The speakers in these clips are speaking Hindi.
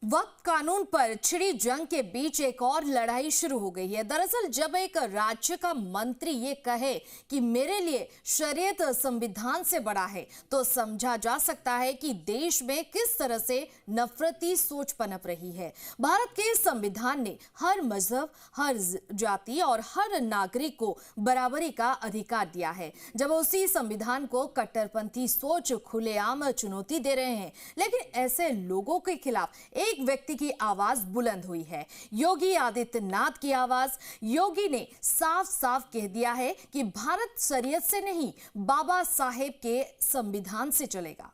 वक्त कानून पर छिड़ी जंग के बीच एक और लड़ाई शुरू हो गई है। दरअसल जब एक राज्य का मंत्री ये कहे कि मेरे लिए शरीयत संविधान से बड़ा है, तो समझा जा सकता है कि देश में किस तरह से नफरती सोच पनप रही है। भारत के संविधान ने हर मजहब, हर जाति और हर नागरिक को बराबरी का अधिकार दिया है। जब उसी संविधान को कट्टरपंथी सोच खुलेआम चुनौती दे रहे हैं, लेकिन ऐसे लोगों के खिलाफ एक व्यक्ति की आवाज बुलंद हुई है, योगी आदित्यनाथ की आवाज। योगी ने साफ साफ कह दिया है कि भारत शरीयत से नहीं, बाबा साहेब के संविधान से चलेगा।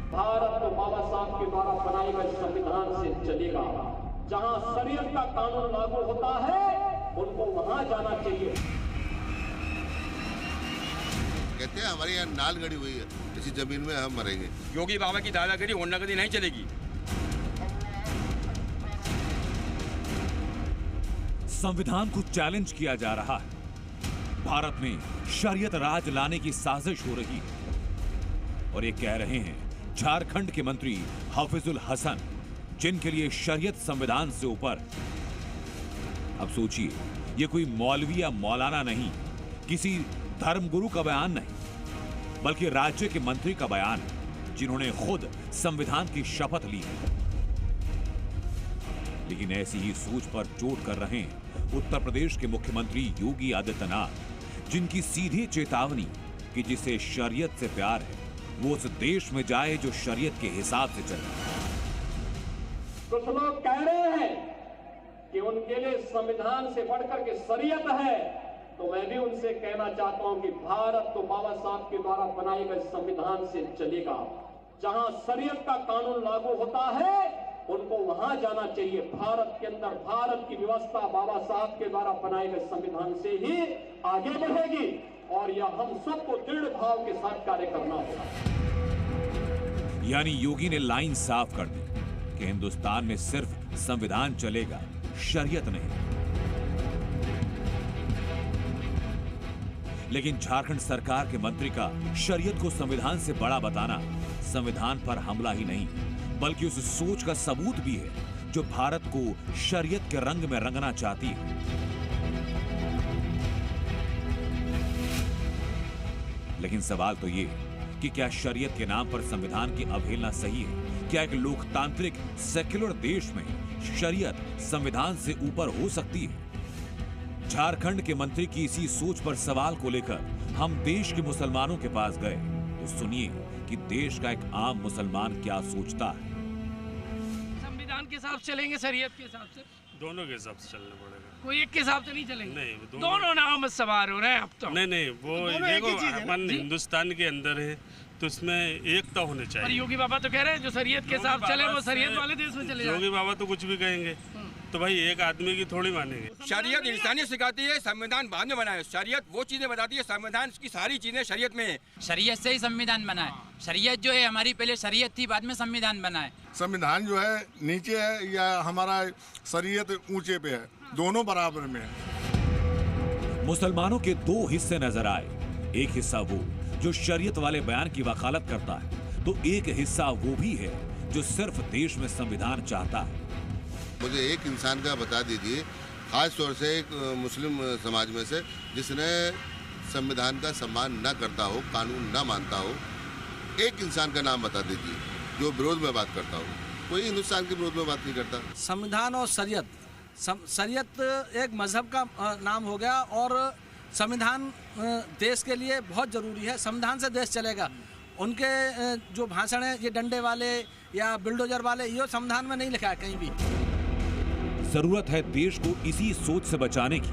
भारत तो बाबा साहब के द्वारा बनाए गए संविधान से चलेगा। जहां शरीयत का कानून लागू होता है, उनको वहां जाना चाहिए। कहते हैं हमारे यहाँ नाल गड़ी हुई है, इसी जमीन में हम मरेंगे। योगी बाबा की दादागिरी होना कभी नहीं चलेगी। संविधान को चैलेंज किया जा रहा है। भारत में शरीयत राज लाने की साजिश हो रही है और ये कह रहे हैं झारखंड के मंत्री हाफिजुल हसन, जिनके लिए शरीयत संविधान से ऊपर। अब सोचिए, ये कोई मौलवी या मौलाना नहीं, किसी धर्मगुरु का बयान नहीं, बल्कि राज्य के मंत्री का बयान है, जिन्होंने खुद संविधान की शपथ ली है। लेकिन ऐसी ही सोच पर चोट कर रहे हैं उत्तर प्रदेश के मुख्यमंत्री योगी आदित्यनाथ, जिनकी सीधी चेतावनी कि जिसे शरीयत से प्यार है वो उस देश में जाए जो शरीयत के हिसाब से चले। कुछ लोग कह रहे हैं कि उनके लिए संविधान से बढ़कर के शरीयत है, तो मैं भी उनसे कहना चाहता हूं कि भारत तो बाबा साहब के द्वारा बनाए गए संविधान से चलेगा। जहां शरीयत का कानून लागू होता है, उनको वहां जाना चाहिए। भारत के अंदर भारत की व्यवस्था बाबा साहब के द्वारा बनाए गए संविधान से ही आगे बढ़ेगी और यह हम सबको दृढ़ भाव के साथ कार्य करना होगा। यानी योगी ने लाइन साफ कर दी कि हिंदुस्तान में सिर्फ संविधान चलेगा, शरीयत नहीं। लेकिन झारखंड सरकार के मंत्री का शरीयत को संविधान से बड़ा बताना संविधान पर हमला ही नहीं, बल्कि उस सोच का सबूत भी है जो भारत को शरीयत के रंग में रंगना चाहती है। लेकिन सवाल तो ये कि क्या शरीयत के नाम पर संविधान की अवहेलना सही है? क्या एक लोकतांत्रिक सेक्युलर देश में शरीयत संविधान से ऊपर हो सकती है? झारखंड के मंत्री की इसी सोच पर सवाल को लेकर हम देश के मुसलमानों के पास गए, तो सुनिए कि देश का एक आम मुसलमान क्या सोचता है। संविधान के हिसाब से चलेंगे, शरीयत के हिसाब से? दोनों के हिसाब से चलना पड़ेगा। कोई एक के हिसाब से नहीं चलेंगे? नहीं, दोनों नाम सवार हो रहे हैं अब तो। नहीं, वो देखो अपन हिंदुस्तान के अंदर है तो उसमें एकता होनी चाहिए। पर योगी बाबा तो कह रहे हैं जो शरीयत के हिसाब चले वो शरीयत वाले देश में चले जाए। योगी बाबा तो कुछ भी कहेंगे, तो भाई एक आदमी की थोड़ी मानेंगे। शरीयत इंसानियत सिखाती है, संविधान बाद में बनाए। शरीयत वो चीजें बताती है, संविधान की सारी चीजें शरीयत में है। शरीयत से ही संविधान बना है। शरीयत जो है हमारी पहले शरीयत थी, बाद में संविधान बना है। संविधान जो है नीचे है या हमारा शरीयत ऊंचे पे है, दोनों बराबर में है। मुसलमानों के दो हिस्से नजर आए। एक हिस्सा वो जो शरीयत वाले बयान की वकालत करता है, तो एक हिस्सा वो भी है जो सिर्फ देश में संविधान चाहता है। मुझे एक इंसान का बता दीजिए, खास तौर से एक मुस्लिम समाज में से, जिसने संविधान का सम्मान न करता हो, कानून न मानता हो। एक इंसान का नाम बता दीजिए जो विरोध में बात करता हो। कोई हिंदुस्तान के विरोध में बात नहीं करता। संविधान और शरीयत, शरीयत एक मजहब का नाम हो गया और संविधान देश के लिए बहुत जरूरी है। संविधान से देश चलेगा। उनके जो भाषण है, ये डंडे वाले या बिल्डोजर वाले, ये संविधान में नहीं लिखा है कहीं भी। जरूरत है देश को इसी सोच से बचाने की,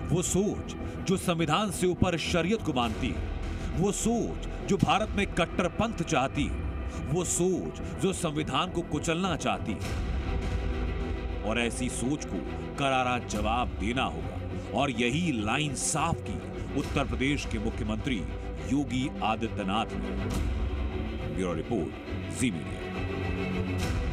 वो सोच जो संविधान से ऊपर शरीयत को मानती है, वो सोच जो भारत में कट्टरपंथ चाहती है, वो सोच जो संविधान को कुचलना चाहती है। और ऐसी सोच को करारा जवाब देना होगा, और यही लाइन साफ की उत्तर प्रदेश के मुख्यमंत्री योगी आदित्यनाथ ने। ब्यूरो रिपोर्ट, जी मीडिया।